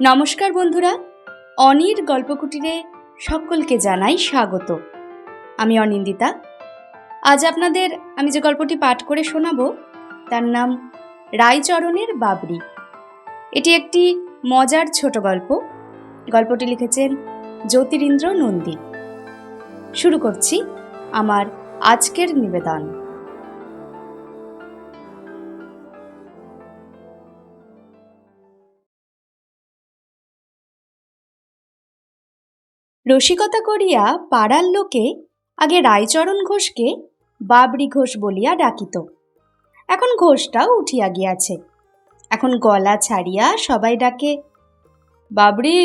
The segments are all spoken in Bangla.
নমস্কার বন্ধুরা, অনির গল্পকুটিরে সকলকে জানাই স্বাগত। আমি অনিন্দিতা। আজ আপনাদের আমি যে গল্পটি পাঠ করে শোনাবো তার নাম রাইচরণের বাবরি। এটি একটি মজার ছোট গল্প। গল্পটি লিখেছেন জ্যোতিরিন্দ্র নন্দী। শুরু করছি আমার আজকের নিবেদন। রসিকতা করিয়া পাড়ার লোকে আগে রাইচরণ ঘোষকে বাবরি ঘোষ বলিয়া ডাকিত। এখন ঘোষটাও উঠিয়া গিয়াছে। এখন গলা ছাড়িয়া সবাই ডাকে বাবরি।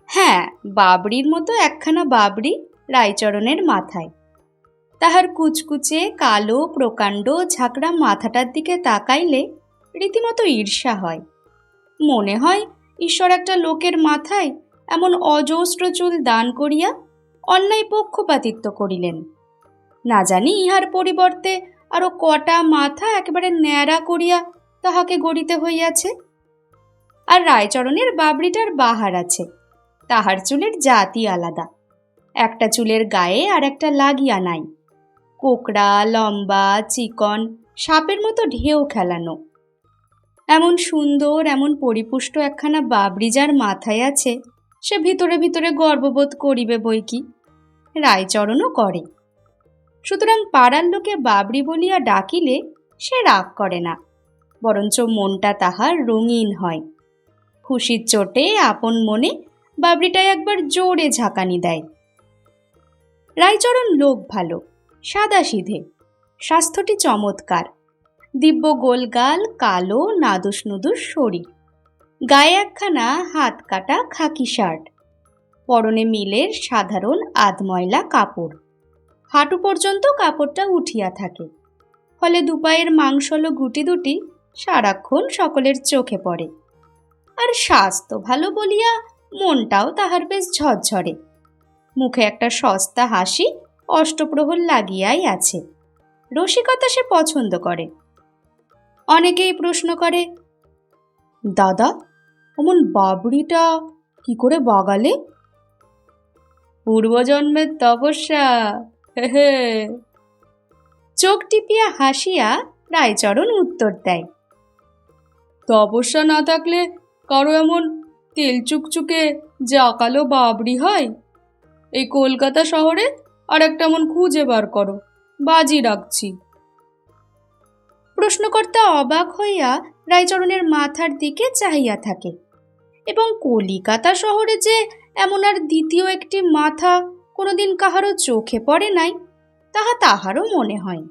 হ্যাঁ, বাবরির মতো একখানা বাবরি রাইচরণের মাথায়। তাহার কুচকুচে কালো প্রকাণ্ড ঝাঁকড়া মাথাটার দিকে তাকাইলে রীতিমতো ঈর্ষা হয়। মনে হয় ঈশ্বর একটা লোকের মাথায় এমন অজস্র চুল দান করিয়া অন্যায় পক্ষপাতিত্ব করিলেন। না জানি ইহার পরিবর্তে আরো কটা মাথা একেবারে ন্যাড়া করিয়া তাহাকে গড়িতে হইয়াছে। আর রায়চরণের বাবরিটার বাহার আছে, তাহার চুলের জাতি আলাদা। একটা চুলের গায়ে আর একটা লাগিয়া নাই, কোকড়া লম্বা চিকন সাপের মতো ঢেউ খেলানো। এমন সুন্দর এমন পরিপুষ্ট একখানা বাবরি যার মাথায় আছে, সে ভিতরে ভিতরে গর্ববোধ করিবে বই কি, রায়চরণও করে। সুতরাং পাড়ার লোকে বাবরি বলিয়া ডাকিলে সে রাগ করে না, বরঞ্চ মনটা তাহার রঙিন হয়। খুশির চোটে আপন মনে বাবরিটায় একবার জোরে ঝাঁকানি দেয়। রায়চরণ লোক ভালো, সাদাসিধে, স্বাস্থ্যটি চমৎকার, দিব্য গোলগাল কালো নাদুস নুদুস শরীর, গায়ে একখানা হাত কাটা খাকি শার্ট, পরনে মিলের সাধারণ আধময়লা কাপড়, হাঁটু পর্যন্ত কাপড়টা উঠিয়া থাকে, ফলে দুপায়ের মাংসলো গুটি দুটি সারাক্ষণ সকলের চোখে পড়ে। আর স্বাস্থ্য ভালো বলিয়া মনটাও তাহার বেশ ঝরঝরে। মুখে একটা সস্তা হাসি অষ্টপ্রহর লাগিয়াই আছে। রসিকতা সে পছন্দ করে। অনেকেই প্রশ্ন করে, দাদা অমন বাবরিটা কি করে বাগালে? পূর্বজন্মের তপস্যা, হে। চোখ টিপিয়া হাসিয়া রায়চরণ উত্তর দেয়, তপস্যা না থাকলে কারো এমন তেল চুকচুকে জাকালো বাবরি হয়? এই কলকাতা শহরে আর একটা এমন খুঁজে বার করো, বাজি রাখছি। প্রশ্নকর্তা অবাক হইয়া রায়চরণের মাথার দিকে চাহিয়া থাকে, এবং কলিকাতা শহরে যে এমন আর দ্বিতীয় একটি মাথা কোনোদিন কাহারও চোখে পড়ে নাই তাহা তাহারও মনে হয়।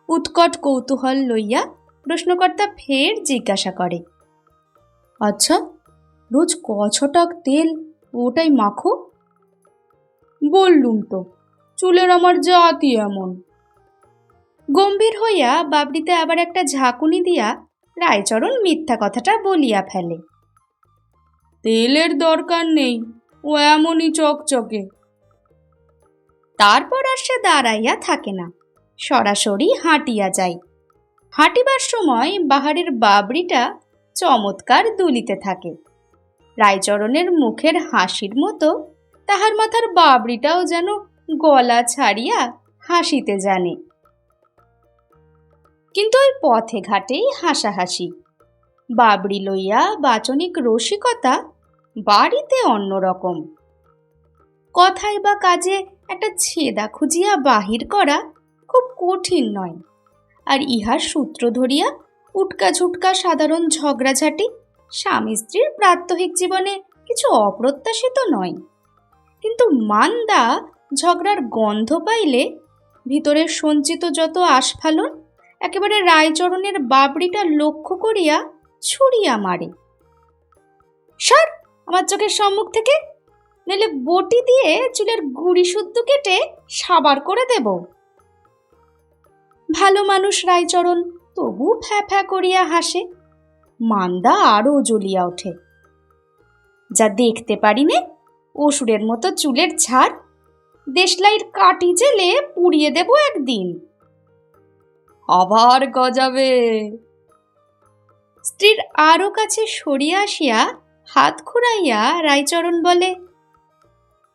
উৎকট কৌতূহল লইয়া প্রশ্নকর্তা ফের জিজ্ঞাসা করে, আচ্ছা রোজ ক ছটাক তেল ওটাই মাখো? বললুম তো, চুলের আমার জাতি এমন। গম্ভীর হইয়া বাবরিতে আবার একটা ঝাঁকুনি দিয়া রায়চরণ মিথ্যা কথাটা বলিয়া ফেলে, তেলের দরকার নেই, ও এমনই চকচকে। তারপর আর সে দাঁড়াইয়া থাকে না, সরাসরি হাঁটিয়া যায়। হাঁটিবার সময় বাহারের বাবরিটা চমৎকার দুলিতে থাকে। রায়চরণের মুখের হাসির মতো তাহার মাথার বাবরিটাও যেন গলা ছাড়িয়া হাসিতে জানে। কিন্তু ওই পথে ঘাটেই হাসাহাসি, বাবরি লইয়া বাচনিক রসিকতা বাড়িতে অন্যরকম। কথায় বা কাজে একটা ছেদা খুঁজিয়া বাহির করা খুব কঠিন নয়, আর ইহার সূত্র ধরিয়া উটকা ঝুটকা সাধারণ ঝগড়াঝাটি স্বামী স্ত্রীর প্রাত্যহিক জীবনে কিছু অপ্রত্যাশিত নয়। কিন্তু মান্দা ঝগড়ার গন্ধ পাইলে ভিতরের সঞ্চিত যত আস্ফালন একেবারে রায়চরণের বাবরিটা লক্ষ্য করিয়া ছুড়িয়া মারে। সর আমার চোখের সম্মুখ থেকে, নইলে বটি দিয়ে চুলের গুড়ি শুদ্ধ কেটে সাবার করে দেব। ভালো মানুষ রায়চরণ তবু ফ্যা ফ্যা করিয়া হাসে। মান্দা আরও জ্বলিয়া ওঠে, যা দেখতে পারি নে, অসুরের মতো চুলের ঝাড়, দেশলাইয়ের কাঠি জেলে পুড়িয়ে দেব একদিন। আবার গজাবে। স্ত্রীর আরও কাছে সরিয়া আসিয়া হাত ঘুরাইয়া রায়চরণ বলে,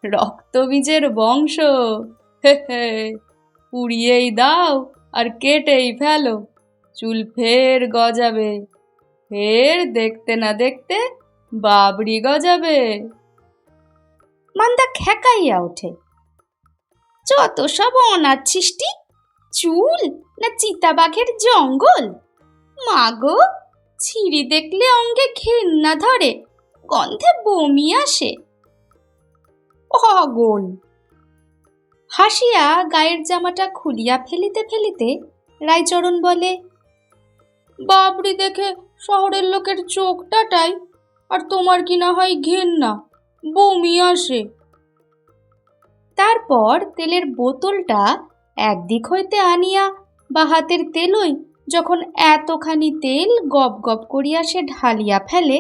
রক্তবীজের বংশ, হে হে, পুড়িয়েই দাও আর কেটেই ফেলো, চুল ফের গজাবে, ফের দেখতে না দেখতে বাবরি গজাবে। মান্দা খেকাইয়া ওঠে, যত সব অনাথ সৃষ্টি, চুল না চিতাবাঘের জঙ্গল? মাগো, ছিঁড়ি দেখলে অঙ্গে ঘেন্না ধরে, গন্ধে বমি আসে। পাগল! হাসিয়া গায়ের জামাটা খুলিয়া ফেলিতে ফেলিতে রায়চরণ বলে, বাবরি দেখে শহরের লোকের চোখ টাটাই, আর তোমার কি না হয় ঘেন্না, বমি আসে। তারপর তেলের বোতলটা একদিক হইতে আনিয়া বা হাতের তেলই যখন এতখানি তেল গপ গপ করিয়া সে ঢালিয়া ফেলে,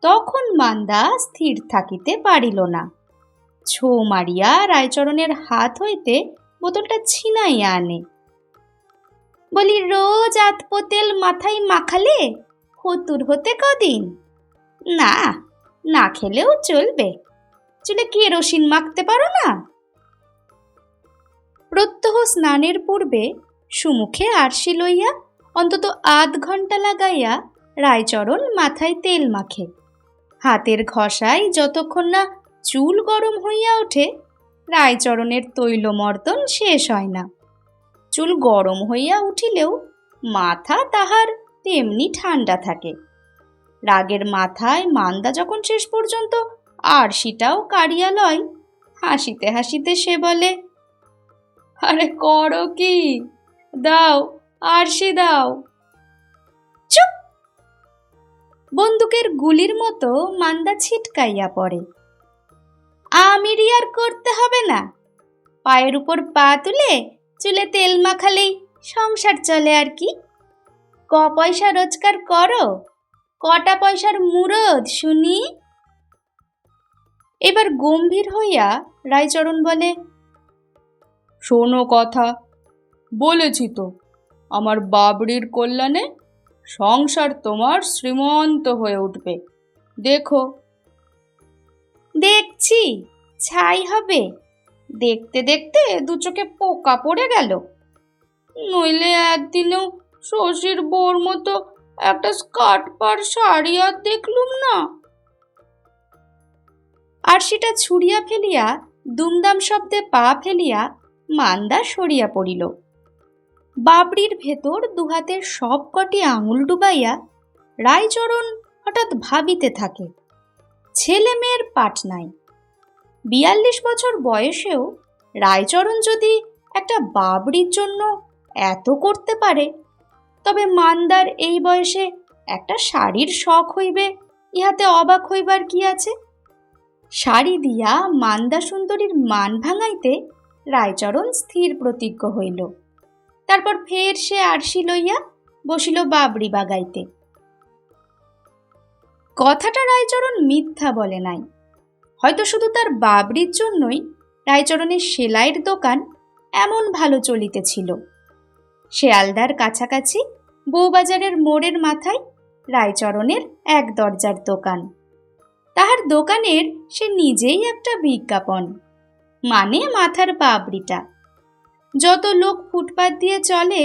তখন মান্দা স্থির থাকিতে পারিল না। ছো মারিয়া রায়চরণের হাত হইতে বোতলটা ছিনাইয়া আনে। বলি, রোজ আতপো তেল মাথায় মাখালে হতুর হতে কদিন? না, না খেলেও চলবে, চুলে কেরোসিন মাখতে পারো না? প্রত্যহ স্নানের পূর্বে সুমুখে আরশি লইয়া অন্তত আধ ঘণ্টা লাগাইয়া রায়চরণ মাথায় তেল মাখে। হাতের ঘষায় যতক্ষণ না চুল গরম হইয়া ওঠে, রায়চরণের তৈলমর্দন শেষ হয় না। চুল গরম হইয়া উঠিলেও মাথা তাহার তেমনি ঠান্ডা থাকে। রাগের মাথায় মান্দা যখন শেষ পর্যন্ত আরশিটাও কাড়িয়া লয়, হাসিতে হাসিতে সে বলে, আরে করো কি, দাও আরশি দাও। চুপ! বন্দুকের গুলির মতো মান্দা ছিটকাইয়া পড়ে। আমিরি আর করতে হবে না, পায়ের উপর পা তুলে চুলে তেল মাখালেই সংসার চলে আর কি। ক পয়সা রোজগার করো, কটা পয়সার মুরদ শুনি? এবার গম্ভীর হইয়া রায়চরণ বলে, শোনো কথা, বলেছি তো আমার বাবরির কল্যাণে সংসার তোমার শ্রীমন্ত হয়ে উঠবে, দেখো। দেখছি, ছাই হবে। দেখতে দেখতে দু চোখে পোকা পড়ে গেল, নইলে একদিনেও শশীর বোর মতো একটা স্কার্ট পার শাড়ি আর দেখলুম না। আরশিটা ছুড়িয়া ফেলিয়া দুমদাম শব্দে পা ফেলিয়া মান্দা সরিয়া পড়িল। বাবরির ভেতর দুহাতের সব কটি আঙুল ডুবাইয়া রায়চরণ হঠাৎ ভাবিতে থাকে, ছেলে মেয়ের পাট নাই। ৪২ বছর বয়সেও রায়চরণ যদি একটা বাবরির জন্য এত করতে পারে, তবে মান্দার এই বয়সে একটা শাড়ির শখ হইবে, ইহাতে অবাক হইবার কি আছে? শাড়ি দিয়া মান্দা সুন্দরীর মান ভাঙাইতে রায়চরণ স্থির প্রতিজ্ঞ হইল। তারপর ফের সে আরশি লইয়া বসিল বাবরি বাগাইতে। কথাটা রায়চরণ মিথ্যা বলে নাই। হয়তো শুধু তার বাবরির জন্যই রায়চরণের সেলাইয়ের দোকান এমন ভালো চলিতেছিল। শেয়ালদার কাছাকাছি বউবাজারের মোড়ের মাথায় রায়চরণের এক দরজার দোকান। তাহার দোকানের সে নিজেই একটা বিজ্ঞাপন, মানে মাথার বাবরিটা। যত লোক ফুটপাত দিয়ে চলে,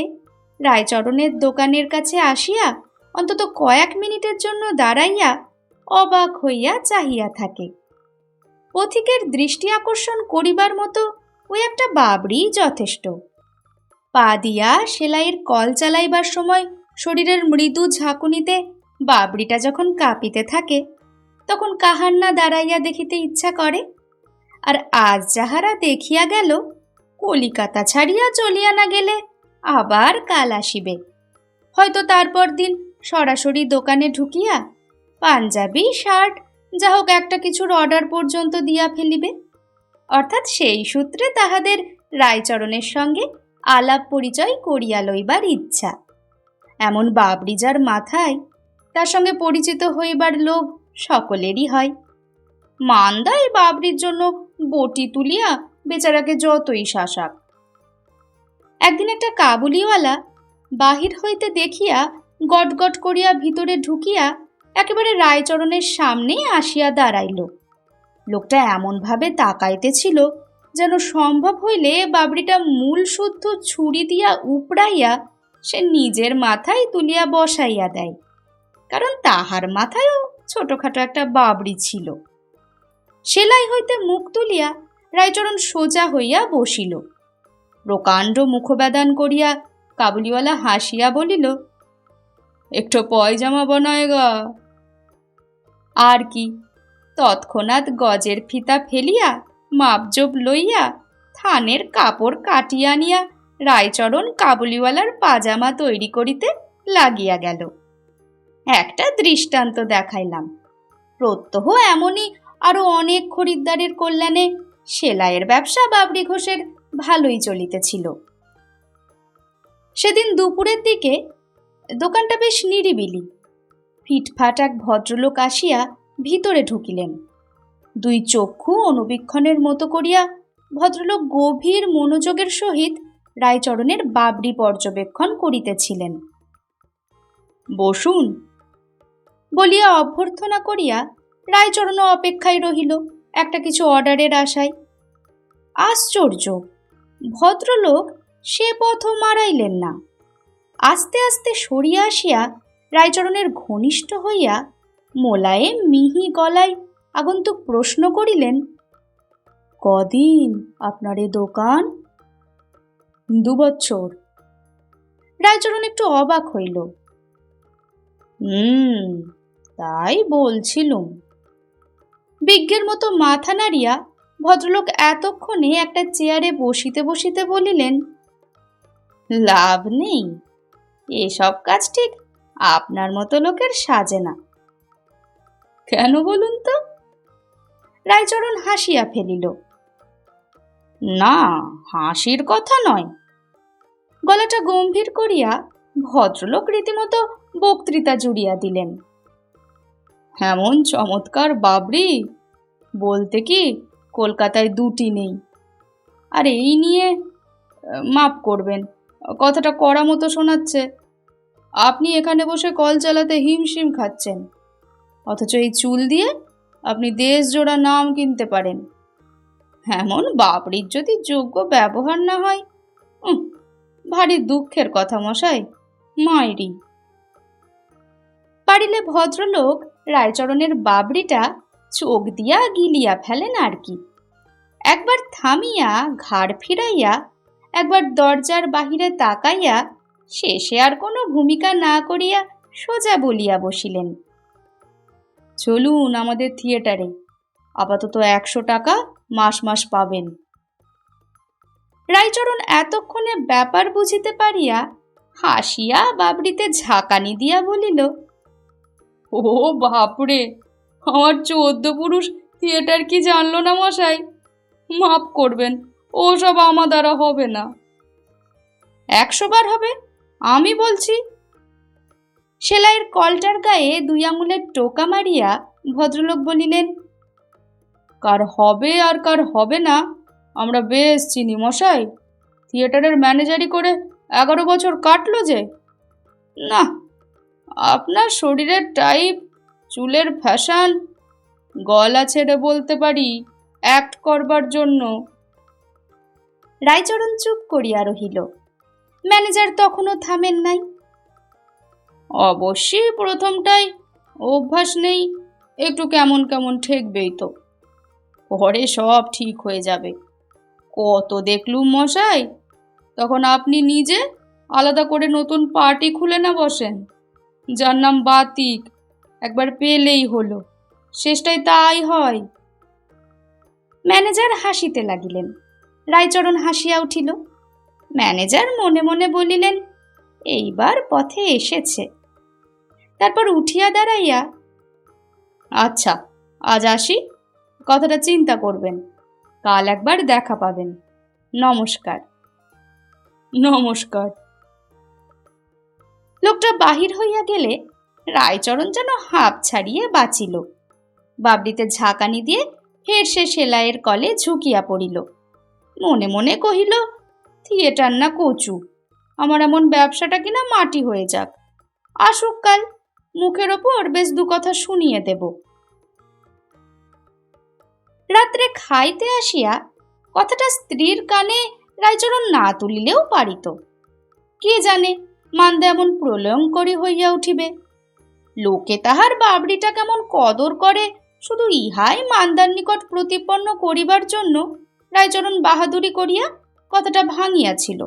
রায়চরণের দোকানের কাছে আসিয়া অন্তত কয়েক মিনিটের জন্য দাঁড়াইয়া অবাক হইয়া চাহিয়া থাকে। পথিকের দৃষ্টি আকর্ষণ করিবার মতো ওই একটা বাবরি যথেষ্ট। পা দিয়া সেলাইয়ের কল চালাইবার সময় শরীরের মৃদু ঝাঁকুনিতে বাবরিটা যখন কাঁপিতে থাকে, তখন কাহার না দাঁড়াইয়া দেখিতে ইচ্ছা করে। আর আজ যাহারা দেখিয়া গেল, কলিকাতা ছাড়িয়া চলিয়া না গেলে আবার কাল আসিবে। হয়তো তারপর দিন সরাসরি দোকানে ঢুকিয়া পাঞ্জাবি, শার্ট, যা হোক একটা কিছুর অর্ডার পর্যন্ত দিয়া ফেলিবে। অর্থাৎ সেই সূত্রে তাহাদের রায়চরণের সঙ্গে আলাপ পরিচয় করিয়া লইবার ইচ্ছা। এমন বাবরি যার মাথায়, তার সঙ্গে পরিচিত হইবার লোভ সকলেরই হয়। মান্দা এই বাবরির জন্য বটি তুলিয়া বেচারাকে যতই শাসাক। একদিন একটা কাবুলিওয়ালা বাহির হইতে দেখিয়া গট গট করিয়া ভিতরে ঢুকিয়া একেবারে রায়চরণের সামনেই আসিয়া দাঁড়াইল। লোকটা এমনভাবে তাকাইতেছিল যেন সম্ভব হইলে বাবড়িটা মূল শুদ্ধ ছুরি দিয়া উপড়াইয়া সে নিজের মাথায় তুলিয়া বসাইয়া দেয়, কারণ তাহার মাথায়ও ছোটখাটো একটা বাবড়ি ছিল। সেলাই হইতে মুখ তুলিয়া রায়চরণ সোজা হইয়া বসিল। প্রকাণ্ড মুখবেদান করিয়া কাবুলিওয়ালা হাসিয়া বলিল, একটু পয়জামা বানায়গা। আর কি, তৎক্ষণাৎ গজের ফিতা ফেলিয়া মাপজোপ লইয়া থানের কাপড় কাটিয়া আনিয়া রায়চরণ কাবুলিওয়ালার পাজামা তৈরি করিতে লাগিয়া গেল। একটা দৃষ্টান্ত দেখাইলাম। প্রত্যহ এমনই আরো অনেক খরিদ্দারের কল্যাণে সেলাইয়ের ব্যবসা বাবরি ঘোষের ভালোই চলিতেছিল। সেদিন দুপুরের দিকে দোকানটা বেশ নিরিবিলি। ফিটফাট এক ভদ্রলোক আসিয়া ভিতরে ঢুকিলেন। দুই চক্ষু অনুবীক্ষণের মতো করিয়া ভদ্রলোক গভীর মনোযোগের সহিত রায়চরণের বাবরি পর্যবেক্ষণ করিতেছিলেন। বসুন বলিয়া অভ্যর্থনা করিয়া রায়চরণও অপেক্ষায় রহিল একটা কিছু অর্ডারের আশায়। আশ্চর্য, ভদ্রলোক সে পথ মারাইলেন না। আস্তে আস্তে সরিয়া আসিয়া রায়চরণের ঘনিষ্ঠ হইয়া মোলায়েম মিহি গলায় আগন্তুক প্রশ্ন করিলেন, কদিন আপনার এ দোকান? 2 বছর। রায়চরণ একটু অবাক হইল। তাই বলছিলুম। বিজ্ঞের মতো মাথা নাড়িয়া ভদ্রলোক এতক্ষণে একটা চেয়ারে বসিতে বসিতে বলিলেন, লাভ নেই, এসব কাজ ঠিক আপনার মতো লোকের সাজে না। কেন বলুন তো? রায়চরণ হাসিয়া ফেলিল। না, হাসির কথা নয়। গলাটা গম্ভীর করিয়া ভদ্রলোক রীতিমতো বক্তৃতা জুড়িয়া দিলেন। এমন চমৎকার বাবরি বলতে কি কলকাতায় 2টি নেই। আর এই নিয়ে মাপ করবেন, কথাটা কড়া মতো শোনাচ্ছে। আপনি এখানে বসে কল চালাতে হিমশিম খাচ্ছেন, অথচ এই চুল দিয়ে আপনি দেশ জোড়া নাম কিনতে পারেন। এমন বাবরির যদি যোগ্য ব্যবহার না হয়, ভারী দুঃখের কথা মশাই, মাইরি। পারিলে ভদ্রলোক রায়চরণের বাবরিটা চোখ দিয়া গিলিয়া ফেলেন আর কি। একবার থামিয়া ঘাড় ফিরাইয়া একবার দরজার বাহিরে তাকাইয়া শেষে আর কোনো ভূমিকা না করিয়া সোজা বলিয়া বসিলেন, চলুন আমাদের থিয়েটারে, আপাতত 100 টাকা মাস মাস পাবেন। রায়চরণ এতক্ষণে ব্যাপার বুঝিতে পারিয়া হাসিয়া বাবরিতে ঝাঁকানি দিয়া বলিল, ও বাপরে, আমার 14 পুরুষ থিয়েটার কি জানলো না মশাই? মাপ করবেন, ও সব আমার দ্বারা হবে না। 100 বার হবে, আমি বলছি। সেলাইয়ের কলটার গায়ে 2 আঙুলের টোকা মারিয়া ভদ্রলোক বলিলেন, কার হবে আর কার হবে না আমরা বেশ চিনি মশাই। থিয়েটারের ম্যানেজারি করে 11 বছর কাটলো যে। না, আপনার শরীরের টাইপ, চুলের ফ্যাশন, গলা ছেড়ে বলতে পারি অ্যাক্ট করবার জন্য। রায়চরণ চুপ করিয়া রহিল। ম্যানেজার তখনও থামেন নাই। অবশ্যই প্রথমটাই অভ্যাস নেই, একটু কেমন কেমন ঠেকবেই তো, পরে সব ঠিক হয়ে যাবে। কত দেখলুম মশাই, তখন আপনি নিজে আলাদা করে নতুন পার্টি খুলে না বসেন, যার নাম বাতিক। একবার পেলেই হলো, শেষটাই তাই হয়। ম্যানেজার হাসিতে লাগিলেন। রায়চরণ হাসিয়া উঠিল। ম্যানেজার মনে মনে বলিলেন, এইবার পথে এসেছে। তারপর উঠিয়া দাঁড়াইয়া, আচ্ছা আজ আসি, কথাটা চিন্তা করবেন, কাল একবার দেখা পাবেন, নমস্কার। নমস্কার। লোকটা বাহির হইয়া গেলে রায়চরণ যেন হাঁপ ছাড়িয়ে বাঁচিল। বাবরিতে ঝাঁকানি দিয়ে ফের সে সেলাইয়ের কলে ঝুঁকিয়া পড়িল। মনে মনে কহিল, থিয়েটার না কচু, আমার এমন ব্যবসাটা কিনা মাটি হয়ে যাক। আসুক কাল, মুখের ওপর বেশ দু কথা শুনিয়ে দেব। রাত্রে খাইতে আসিয়া কথাটা স্ত্রীর কানে রায়চরণ না তুলিলেও পারিত। কে জানে মান্দা এমন প্রলয়ঙ্করী হইয়া উঠিবে। লোকে তাহার বাবড়িটা কেমন কদর করে, শুধু ইহাই মান্দার নিকট প্রতিপন্ন করিবার জন্য রায়চরণ বাহাদুরি করিয়া কথাটা ভাঙিয়াছিল।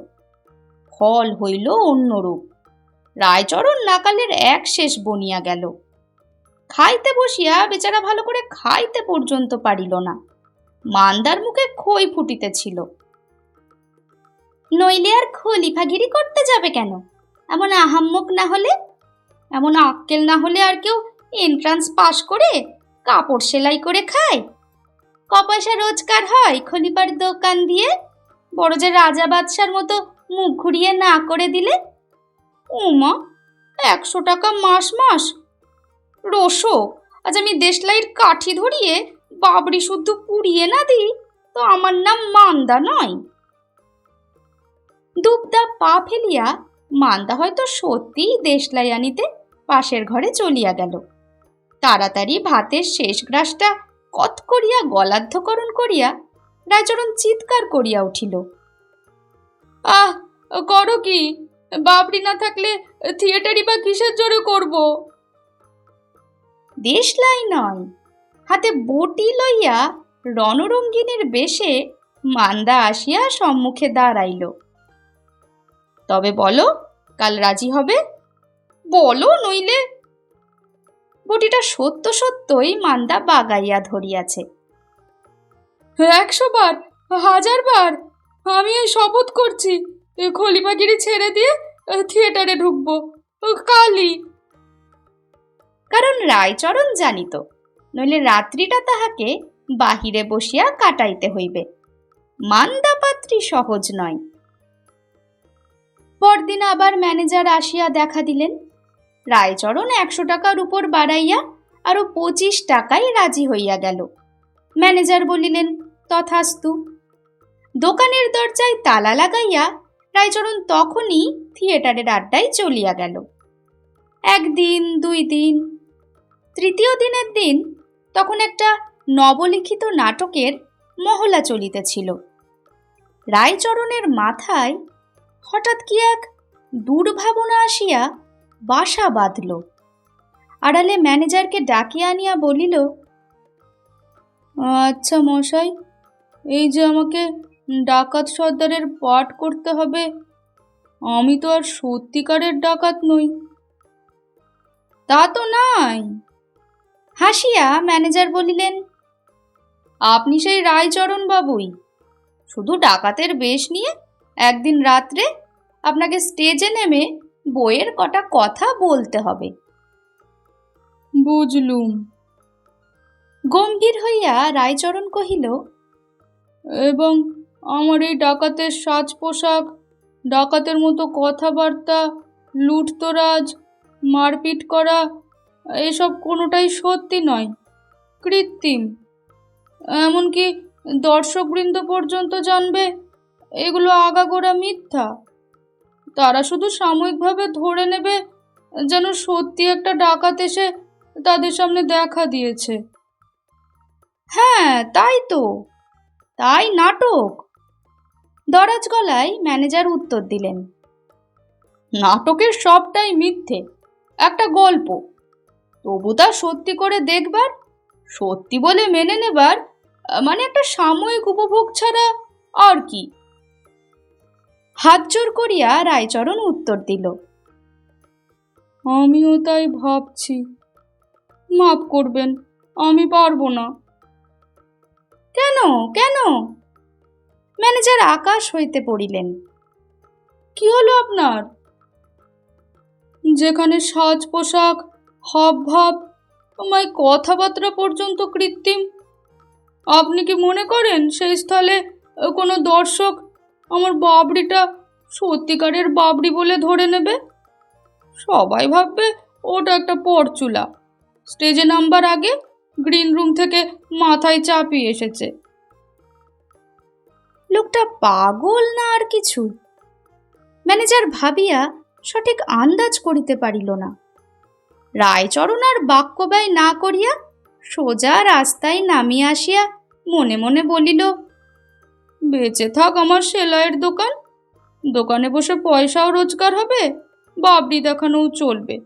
ফল হইল অন্যরূপ। রায়চরণ নাকালের এক শেষ বনিয়া গেল। খাইতে বসিয়া বেচারা ভালো করে খাইতে পর্যন্ত পারিল না। মান্দার মুখে খই ফুটিতেছিল। নইলে আর খলিফাগিরি করতে যাবে কেন? এমন আহাম্মক না হলে, এমন আক্কেল না হলে আর কেউ এন্ট্রান্স পাশ করে কাপড় সেলাই করে খায়? ক পয়সা রোজগার হয় খলিফার দোকান দিয়ে? বড় যে রাজা বাদশার মতো মুখ ঘুরিয়ে না করে দিলে। উমা, 100 টাকা মাস মাস! রোসো, আজ আমি দেশলাইয়ের কাঠি ধরিয়ে বাবরি শুদ্ধ পুড়িয়ে না দিই তো আমার নাম মান্দা নয়। দুবদা পা ফেলিয়া মান্দা হয়তো সত্যিই দেশলাই আনিতে পাশের ঘরে চলিয়া গেল। তাড়াতাড়ি ভাতের শেষ গ্রাসটা কত করিয়া গলাধ্যকরণ করিয়া রায়চরণ চিৎকার করিয়া উঠিল, আহ, করো কি? বাবরি না থাকলে থিয়েটারই বা কিসের জোরে করব? দেশলাই নয়, হাতে বটি লইয়া রণরঙ্গিনীর বেশে মান্দা আসিয়া সম্মুখে দাঁড়াইল। তবে বলো, কাল রাজি হবে? বলো, নইলে। বটিটা সত্য সত্যই মান্দা বাগাইয়া ধরিয়াছে। 100 বার, 1000 বার আমি এই শপথ করছি, খলিফাগিরি ছেড়ে দিয়ে থিয়েটারে ঢুকবো কালই। কারণ রায়চরণ জানিত, নইলে রাত্রিটা তাহাকে বাহিরে বসিয়া কাটাইতে হইবে। মান্দা পাত্রী সহজ নয়। পরদিন আবার ম্যানেজার আসিয়া দেখা দিলেন। রায়চরণ 100 টাকার উপর বাড়াইয়া আরো 25 টাকায় রাজি হইয়া গেল। ম্যানেজার বলিলেন, তথাস্তু। দোকানের দরজায় তালা লাগাইয়া রায়চরণ তখনই থিয়েটারের আড্ডায় চলিয়া গেল। 1 দিন, 2 দিন, তৃতীয় দিনের দিন তখন একটা নবলিখিত নাটকের মহলা চলিতেছিল। রায়চরণের মাথায় হঠাৎ কি এক দুর্ভাবনা আসিয়া বাসা বাঁধল। আড়ালে ম্যানেজারকে ডাকিয়া আনিয়া বলিল, আচ্ছা মশাই, এই যে আমাকে ডাকাত সর্দারের পাঠ করতে হবে, আমি তো আর সত্যিকারের ডাকাত নই। তা তো নাই। হাসিয়া ম্যানেজার বলিলেন, আপনি সেই রায়চরণ বাবুই। শুধু ডাকাতের বেশ নিয়ে একদিন রাত্রে আপনাকে স্টেজে নেমে বইয়ের কটা কথা বলতে হবে। বুঝলুম। গম্ভীর হইয়া রায়চরণ কহিল, এবং আমার এই ডাকাতের সাজ পোশাক, ডাকাতের মতো কথাবার্তা, লুঠতরাজ, মারপিট করা, এসব কোনোটাই সত্যি নয়, কৃত্রিম। এমনকি দর্শকবৃন্দ পর্যন্ত জানবে এগুলো আগাগোড়া মিথ্যা। তারা শুধু সাময়িকভাবে ধরে নেবে যেন সত্যি একটা ডাকাত এসে তাদের সামনে দেখা দিয়েছে। হ্যাঁ, তাই তো, তাই নাটক। দরাজ গলায় ম্যানেজার উত্তর দিলেন, নাটকের সবটাই মিথ্যে, একটা গল্প। তবু তা সত্যি করে দেখবার, সত্যি বলে মেনে নেবার মানে একটা সাময়িক উপভোগ ছাড়া আর কি। হাত জোর করিয়া রায়চরণ উত্তর দিল, আমিও তাই ভাবছি, মাফ করবেন, আমি পারবো না। কেন কেন? ম্যানেজার আকাশ হইতে পড়িলেন। কি হলো আপনার? যেখানে সাজ পোশাক, হাব ভাব, আমায় কথাবার্তা পর্যন্ত কৃত্রিম, আপনি কি মনে করেন সেই স্থলে কোনো দর্শক আমার বাবড়িটা সত্যিকারের বাবড়ি বলে ধরে নেবে? সবাই ভাববে ওটা একটা পরচুলা, স্টেজে নামবার আগে গ্রিন রুম থেকে মাথায় চাপিয়ে এসেছে। লোকটা পাগল না আর কিছু? ম্যানেজার ভাবিয়া সঠিক আন্দাজ করিতে পারিল না। রায়চরণ আর বাক্য ব্যয় না করিয়া সোজা রাস্তায় নামিয়া আসিয়া মনে মনে বলিল, বেঁচে থাক আমার সেলাইয়ের দোকান, দোকানে বসে পয়সাও রোজগার হবে, বাবরি দেখানোও চলবে।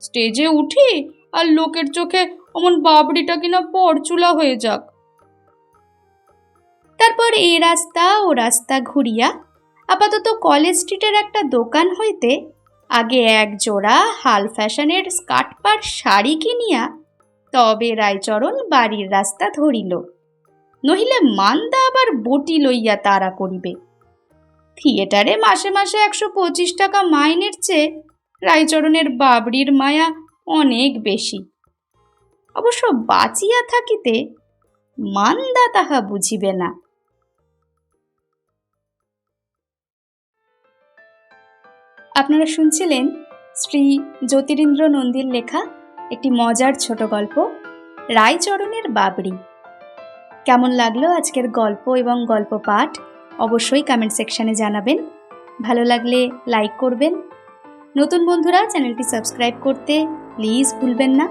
স্টেজে উঠি আর লোকের চোখে অমন বাবরিটা কিনা পরচুলা হয়ে যাক। তারপর এ রাস্তা ও রাস্তা ঘুরিয়া আপাতত কলেজ স্ট্রিটের একটা দোকান হইতে আগে এক জোড়া হাল ফ্যাশনের স্কার্ট পার শাড়ি কিনিয়া তবে রায়চরণ বাড়ির রাস্তা ধরিল, নহিলে মান্দা আবার বটি লইয়া তাড়া করিবে। থিয়েটারে মাসে মাসে 125 টাকা মাইনের চেয়ে রায়চরণের বাবরির মায়া অনেক বেশি। অবশ্য বাঁচিয়া থাকিতে মান্দা তাহা বুঝিবে না। আপনারা শুনছিলেন শ্রী জ্যোতিরিন্দ্র নন্দীর লেখা একটি মজার ছোট গল্প রায়চরণের বাবরি। কেমন লাগলো আজকের গল্প এবং গল্প পাঠ অবশ্যই কমেন্ট সেকশনে জানাবেন। ভালো লাগলে লাইক করবেন। নতুন বন্ধুরা চ্যানেলটি সাবস্ক্রাইব করতে প্লিজ ভুলবেন না।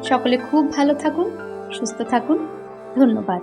সকলে খুব ভালো থাকুন, সুস্থ থাকুন। ধন্যবাদ।